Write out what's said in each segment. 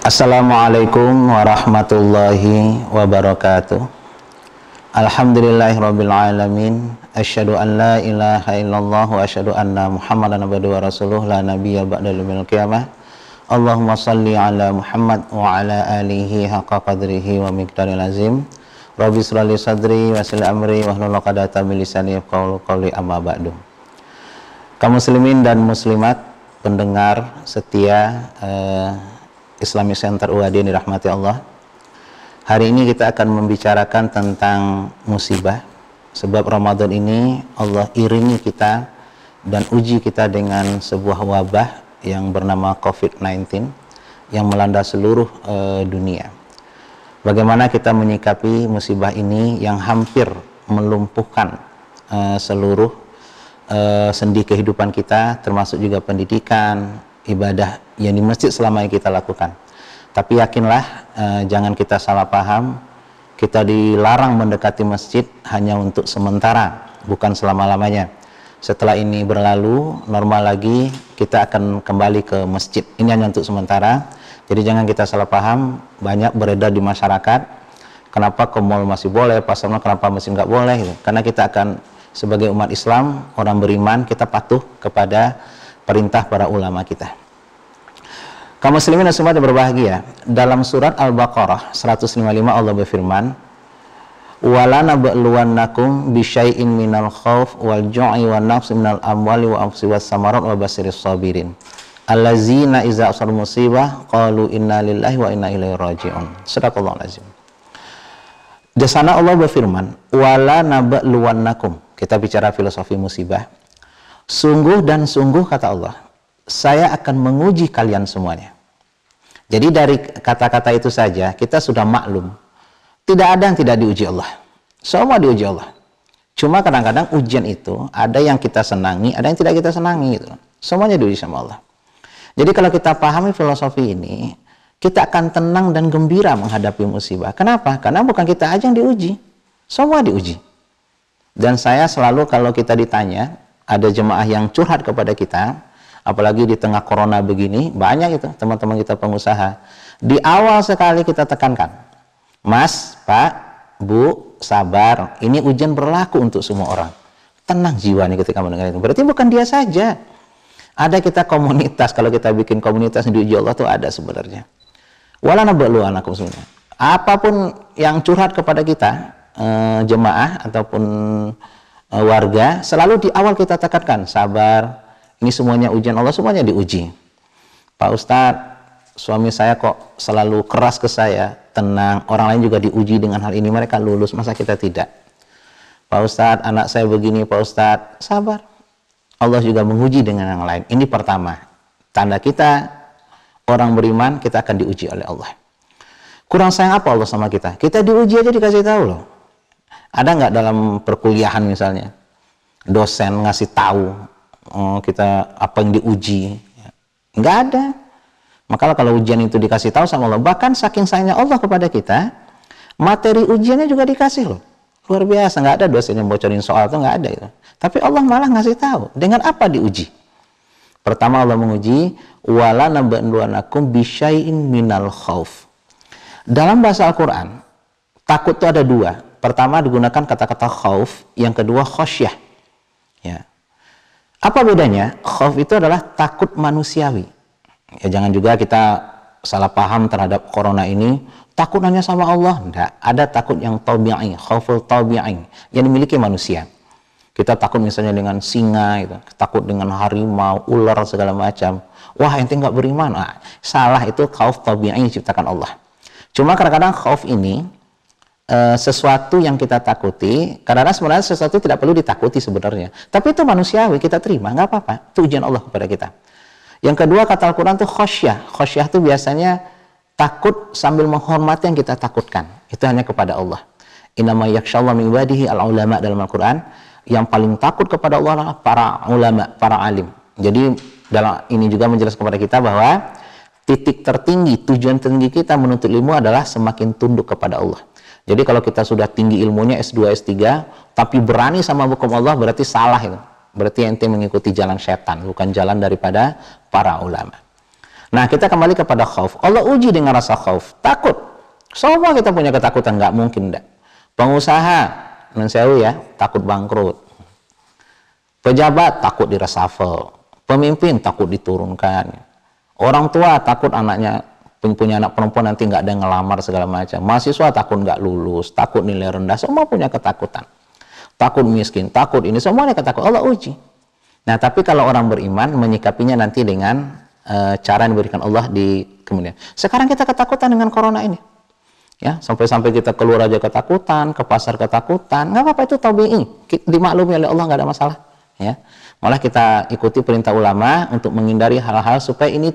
Assalamualaikum warahmatullahi wabarakatuh. Alhamdulillahirabbil alamin. Asyhadu an la ilaha illallah wa asyhadu anna Muhammadan abduhu wa rasuluh la nabiyya ba'da yaumil qiyamah. Allahumma shalli ala Muhammad wa ala alihi haqqa qadrihi wa miqdaril azim. Rabbi shrah li sadri wa yassir li amri wahlul 'uqdatam min lisani yafqahu qawli, amma ba'du. Kaum muslimin dan muslimat, pendengar setia Islamic Center UAD yang dirahmati Allah. Hari ini kita akan membicarakan tentang musibah. Sebab Ramadan ini Allah iringi kita dan uji kita dengan sebuah wabah yang bernama COVID-19 yang melanda seluruh dunia. Bagaimana kita menyikapi musibah ini yang hampir melumpuhkan seluruh sendi kehidupan kita, termasuk juga pendidikan, ibadah yang di masjid selama yang kita lakukan. Tapi yakinlah, jangan kita salah paham, kita dilarang mendekati masjid hanya untuk sementara, bukan selama-lamanya. Setelah ini berlalu, normal lagi, kita akan kembali ke masjid. Ini hanya untuk sementara, jadi jangan kita salah paham. Banyak beredar di masyarakat, kenapa ke mall masih boleh, pasar mall kenapa masih nggak boleh, gitu. Karena kita akan, sebagai umat Islam, orang beriman, kita patuh kepada perintah para ulama kita. Kaum muslimin dan muslimat yang berbahagia, dalam surat Al-Baqarah 155 Allah berfirman, "Wala nabluwannakum bisyai'in minal khauf wal ju'i wan naqsi minal amwali wa anfusi was samarat wa basiris sabirin allazina idza asar musibah qalu inna lillahi wa inna ilaihi raji'un." Shadaqallahul azim. Di sana Allah berfirman, "Wala nabluwannakum." Kita bicara filosofi musibah. Sungguh dan sungguh, kata Allah, saya akan menguji kalian semuanya. Jadi dari kata-kata itu saja kita sudah maklum, tidak ada yang tidak diuji Allah. Semua diuji Allah. Cuma kadang-kadang ujian itu ada yang kita senangi, ada yang tidak kita senangi, gitu. Semuanya diuji sama Allah. Jadi kalau kita pahami filosofi ini, kita akan tenang dan gembira menghadapi musibah. Kenapa? Karena bukan kita aja yang diuji, semua diuji. Dan saya selalu kalau kita ditanya, ada jemaah yang curhat kepada kita, apalagi di tengah corona begini, banyak itu teman-teman kita pengusaha. Di awal sekali kita tekankan, Mas, Pak, Bu, sabar, ini ujian berlaku untuk semua orang. Tenang jiwa nih ketika mendengar itu. Berarti bukan dia saja. Ada kita komunitas, kalau kita bikin komunitas yang diuji Allah tuh ada sebenarnya. Wala nabluwannakum sebenarnya. Apapun yang curhat kepada kita, jemaah ataupun warga, selalu di awal kita tekankan, sabar, ini semuanya ujian Allah, semuanya diuji. Pak Ustadz, suami saya kok selalu keras ke saya. Tenang, orang lain juga diuji dengan hal ini, mereka lulus, masa kita tidak? Pak Ustadz, anak saya begini, Pak Ustadz, sabar, Allah juga menguji dengan yang lain. Ini pertama, tanda kita orang beriman, kita akan diuji oleh Allah. Kurang sayang apa Allah sama kita? Kita diuji aja dikasih tahu loh. Ada nggak dalam perkuliahan misalnya, dosen ngasih tahu kita apa yang diuji? Nggak ada. Maka kalau ujian itu dikasih tahu sama Allah, bahkan saking sayangnya Allah kepada kita, materi ujiannya juga dikasih loh. Luar biasa, nggak ada dosen yang bocorin soal itu, nggak ada itu. Tapi Allah malah ngasih tahu. Dengan apa diuji? Pertama Allah menguji, wala nabluwannakum bisyai'in minal khauf. Dalam bahasa Al-Quran, takut itu ada dua. Pertama digunakan kata-kata khauf, yang kedua khasyah. Ya. Apa bedanya? Khauf itu adalah takut manusiawi. Ya, jangan juga kita salah paham terhadap corona ini, takut hanya sama Allah. Tidak, ada takut yang tabi'i, khauful tabi'i, yang dimiliki manusia. Kita takut misalnya dengan singa, gitu. Takut dengan harimau, ular, segala macam. Wah, ente nggak beriman. Nah, salah, itu khauf tabi'i yang diciptakan Allah. Cuma kadang-kadang khauf ini sesuatu yang kita takuti, karena sebenarnya sesuatu tidak perlu ditakuti sebenarnya, tapi itu manusiawi, kita terima, nggak apa-apa, itu ujian Allah kepada kita. Yang kedua, kata Al-Quran itu khasyah. Khasyah itu biasanya takut sambil menghormati yang kita takutkan, itu hanya kepada Allah. Innama yakhsyallaha min ibadihi al-ulama, dalam Al-Quran, yang paling takut kepada Allah adalah para ulama, para alim. Jadi dalam ini juga menjelaskan kepada kita bahwa titik tertinggi, tujuan tertinggi kita menuntut ilmu adalah semakin tunduk kepada Allah. Jadi kalau kita sudah tinggi ilmunya S2, S3, tapi berani sama hukum Allah, berarti salah itu. Berarti ente mengikuti jalan setan, bukan jalan daripada para ulama. Nah, kita kembali kepada khauf. Allah uji dengan rasa khauf, takut. Semua kita punya ketakutan, nggak mungkin enggak. Pengusaha, mensewu ya, takut bangkrut. Pejabat takut direshuffle. Pemimpin takut diturunkan. Orang tua takut anaknya punya anak perempuan nanti nggak ada yang ngelamar segala macam. Mahasiswa takut nggak lulus, takut nilai rendah. Semua punya ketakutan. Takut miskin, takut ini, semuanya ketakutan. Allah uji. Nah, tapi kalau orang beriman menyikapinya nanti dengan cara yang diberikan Allah di kemudian. Sekarang kita ketakutan dengan corona ini. Ya, sampai-sampai kita keluar aja ketakutan, ke pasar ketakutan. Nggak apa-apa, itu tabi'i. Dimaklumi oleh Allah, nggak ada masalah. Ya, malah kita ikuti perintah ulama untuk menghindari hal-hal supaya ini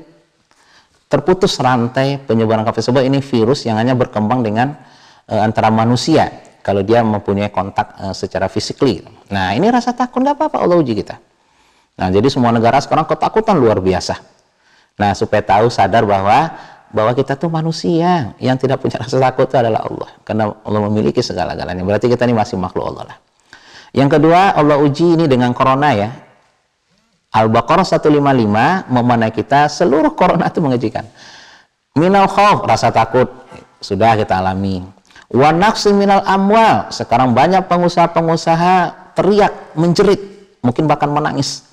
terputus rantai penyebaran COVID. Sebab ini virus yang hanya berkembang dengan antara manusia kalau dia mempunyai kontak secara physically. Nah, ini rasa takut nggak apa-apa, Allah uji kita. Nah, jadi semua negara sekarang ketakutan luar biasa. Nah, supaya tahu, sadar bahwa kita tuh manusia, yang tidak punya rasa takut itu adalah Allah, karena Allah memiliki segala-galanya. Berarti kita ini masih makhluk Allah lah. Yang kedua, Allah uji ini dengan corona ya. Al-Baqarah 155 memanai kita seluruh corona itu mengajikan. Minal khauf, rasa takut sudah kita alami. Wa naqsi minal amwal, sekarang banyak pengusaha-pengusaha teriak, menjerit, mungkin bahkan menangis.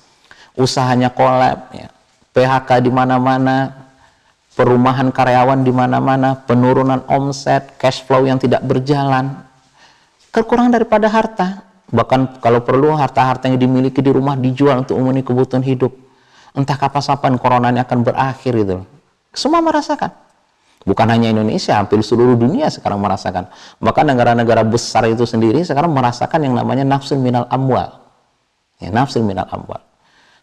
Usahanya kolab ya. PHK di mana-mana, perumahan karyawan di mana-mana, penurunan omset, cash flow yang tidak berjalan, kekurangan daripada harta. Bahkan kalau perlu harta-harta yang dimiliki di rumah dijual untuk memenuhi kebutuhan hidup. Entah kapan coronanya akan berakhir itu. Semua merasakan. Bukan hanya Indonesia, hampir seluruh dunia sekarang merasakan. Bahkan negara-negara besar itu sendiri sekarang merasakan yang namanya nafsul minal amwal. Ya, nafsul minal amwal.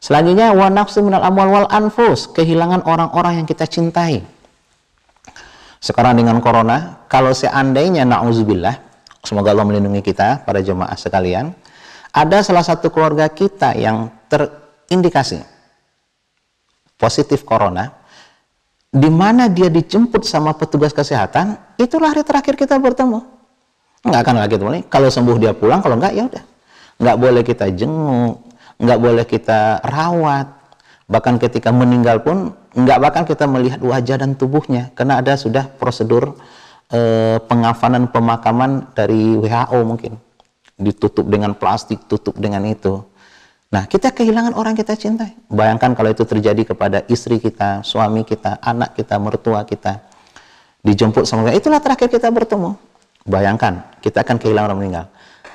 Selanjutnya wa nafsul minal amwal wal anfus, kehilangan orang-orang yang kita cintai. Sekarang dengan corona, kalau seandainya na'udzubillah, semoga Allah melindungi kita, para jemaah sekalian, ada salah satu keluarga kita yang terindikasi positif corona, di mana dia dijemput sama petugas kesehatan, itulah hari terakhir kita bertemu. Nggak akan lagi ketemu. Kalau sembuh dia pulang, kalau nggak ya udah. Nggak boleh kita jenguk, nggak boleh kita rawat. Bahkan ketika meninggal pun, nggak bakal kita melihat wajah dan tubuhnya, karena ada sudah prosedur pengafanan pemakaman dari WHO mungkin. Ditutup dengan plastik, tutup dengan itu. Nah, kita kehilangan orang kita cintai. Bayangkan kalau itu terjadi kepada istri kita, suami kita, anak kita, mertua kita. Dijemput sama kita, itulah terakhir kita bertemu. Bayangkan, kita akan kehilangan orang meninggal.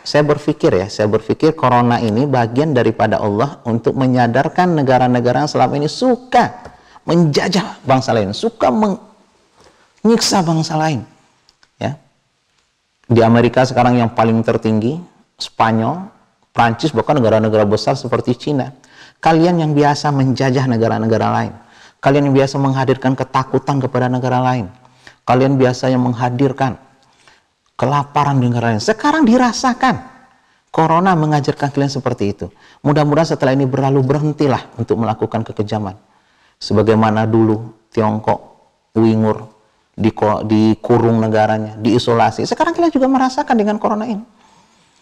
Saya berpikir corona ini bagian daripada Allah untuk menyadarkan negara-negara yang selama ini suka menjajah bangsa lain, suka menyiksa bangsa lain. Ya. Di Amerika sekarang yang paling tertinggi, Spanyol, Prancis, bahkan negara-negara besar seperti Cina. Kalian yang biasa menjajah negara-negara lain, kalian yang biasa menghadirkan ketakutan kepada negara lain, kalian biasa yang menghadirkan kelaparan di negara lain, sekarang dirasakan. Corona mengajarkan kalian seperti itu. Mudah-mudahan setelah ini berlalu, berhentilah untuk melakukan kekejaman. Sebagaimana dulu Tiongkok, Uighur dikurung negaranya, diisolasi. Sekarang kalian juga merasakan dengan corona ini.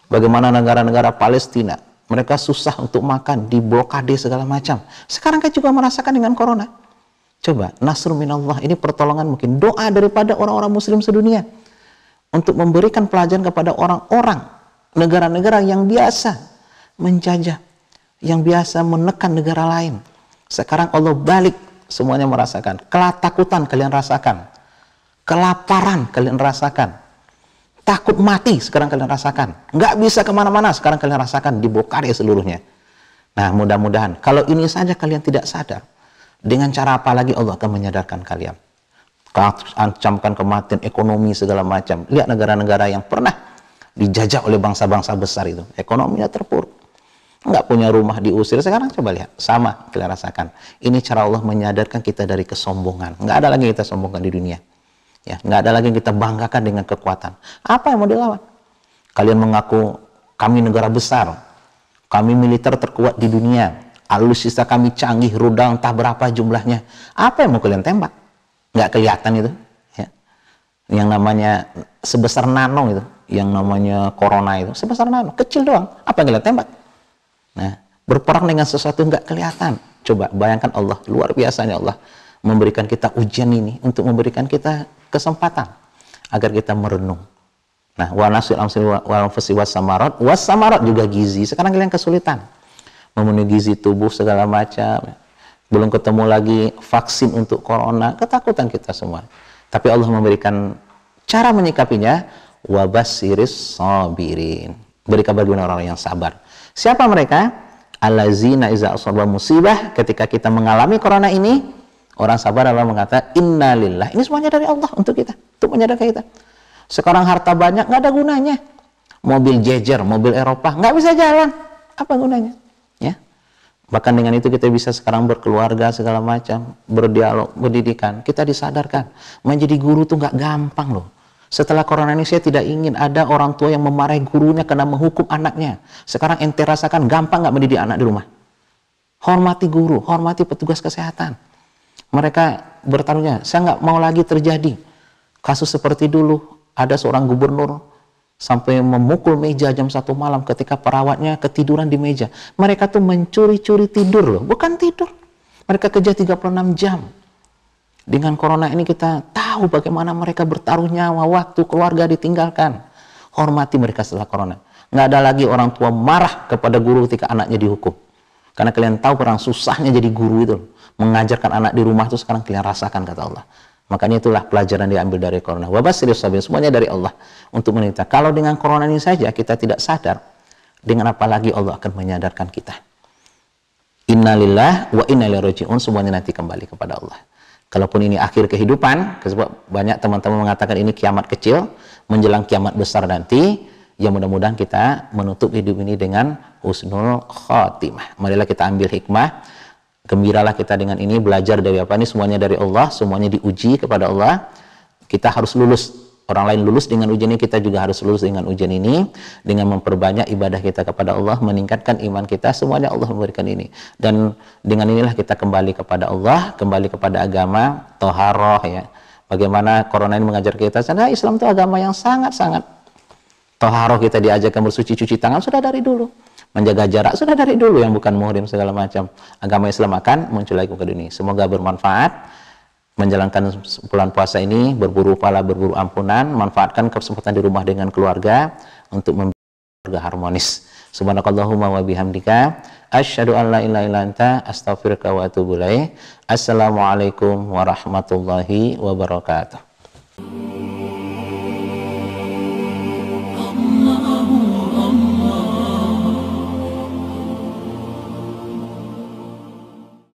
Bagaimana negara-negara Palestina, mereka susah untuk makan, diblokade segala macam. Sekarang kalian juga merasakan dengan corona. Coba, nasrul minallah, ini pertolongan mungkin, doa daripada orang-orang muslim sedunia untuk memberikan pelajaran kepada orang-orang negara-negara yang biasa menjajah, yang biasa menekan negara lain. Sekarang Allah balik, semuanya merasakan. Ketakutan kalian rasakan, kelaparan kalian rasakan, takut mati sekarang kalian rasakan, nggak bisa kemana-mana sekarang kalian rasakan, diblokade seluruhnya. Nah, mudah-mudahan kalau ini saja kalian tidak sadar, dengan cara apa lagi Allah akan menyadarkan kalian. Ancamkan kematian, ekonomi segala macam. Lihat negara-negara yang pernah dijajah oleh bangsa-bangsa besar itu, ekonominya terpuruk, nggak punya rumah, diusir. Sekarang coba lihat, sama kalian rasakan. Ini cara Allah menyadarkan kita dari kesombongan. Nggak ada lagi kita sombongkan di dunia. Ya, nggak ada lagi yang kita banggakan dengan kekuatan. Apa yang mau dilawan? Kalian mengaku kami negara besar, kami militer terkuat di dunia, alutsista kami canggih, rudal entah berapa jumlahnya. Apa yang mau kalian tembak? Nggak kelihatan itu. Ya. Yang namanya sebesar nano itu, yang namanya corona itu sebesar nano, kecil doang. Apa yang kalian tembak? Nah, berperang dengan sesuatu nggak kelihatan. Coba bayangkan Allah, luar biasanya Allah memberikan kita ujian ini untuk memberikan kita kesempatan agar kita merenung. Nah, wa nasil amsil wal fasi was samarat juga gizi. Sekarang kalian kesulitan memenuhi gizi tubuh segala macam. Belum ketemu lagi vaksin untuk corona, ketakutan kita semua. Tapi Allah memberikan cara menyikapinya, wabasiris sabirin. Beri kabar bagi orang yang sabar. Siapa mereka? Allazina iza asaba musibah, ketika kita mengalami corona ini, orang sabar adalah mengatakan innalillah. Ini semuanya dari Allah untuk kita, untuk menyadarkan kita. Sekarang harta banyak nggak ada gunanya. Mobil jejer, mobil Eropa nggak bisa jalan. Apa gunanya? Ya. Bahkan dengan itu kita bisa sekarang berkeluarga segala macam, berdialog, berdidikan. Kita disadarkan menjadi guru tuh nggak gampang loh. Setelah corona ini saya tidak ingin ada orang tua yang memarahi gurunya karena menghukum anaknya. Sekarang ente rasakan gampang nggak mendidik anak di rumah. Hormati guru, hormati petugas kesehatan. Mereka bertaruhnya, saya nggak mau lagi terjadi kasus seperti dulu. Ada seorang gubernur sampai memukul meja jam 1 malam ketika perawatnya ketiduran di meja. Mereka tuh mencuri-curi tidur loh, bukan tidur. Mereka kerja 36 jam. Dengan corona ini kita tahu bagaimana mereka bertaruh nyawa, waktu, keluarga ditinggalkan. Hormati mereka setelah corona. Nggak ada lagi orang tua marah kepada guru ketika anaknya dihukum. Karena kalian tahu perang susahnya jadi guru itu. Mengajarkan anak di rumah itu sekarang kalian rasakan, kata Allah. Makanya itulah pelajaran diambil dari corona. Wabasiris sabirin, semuanya dari Allah untuk menita. Kalau dengan corona ini saja kita tidak sadar, dengan apa lagi Allah akan menyadarkan kita. Innalillah wa inna ilaihi raji'un, semuanya nanti kembali kepada Allah. Kalaupun ini akhir kehidupan, sebab banyak teman-teman mengatakan ini kiamat kecil, menjelang kiamat besar nanti, ya mudah-mudahan kita menutup hidup ini dengan husnul khotimah. Marilah kita ambil hikmah. Gembiralah kita dengan ini, belajar dari apa ini, semuanya dari Allah, semuanya diuji kepada Allah. Kita harus lulus, orang lain lulus dengan ujian ini, kita juga harus lulus dengan ujian ini, dengan memperbanyak ibadah kita kepada Allah, meningkatkan iman kita, semuanya Allah memberikan ini. Dan dengan inilah kita kembali kepada Allah, kembali kepada agama, toharoh ya. Bagaimana corona ini mengajar kita, karena Islam itu agama yang sangat-sangat toharoh, kita diajarkan bersuci, cuci tangan, sudah dari dulu. Menjaga jarak sudah dari dulu, yang bukan muhrim segala macam. Agama Islam akan muncul lagi ke dunia. Semoga bermanfaat menjalankan bulan puasa ini, berburu pahala, berburu ampunan, manfaatkan kesempatan di rumah dengan keluarga untuk membuat keluarga harmonis. Subhanakallahumma wa bihamdika asyhadu an la ilaha illa anta astaghfiruka wa atubu ilaik. Assalamualaikum warahmatullahi wabarakatuh.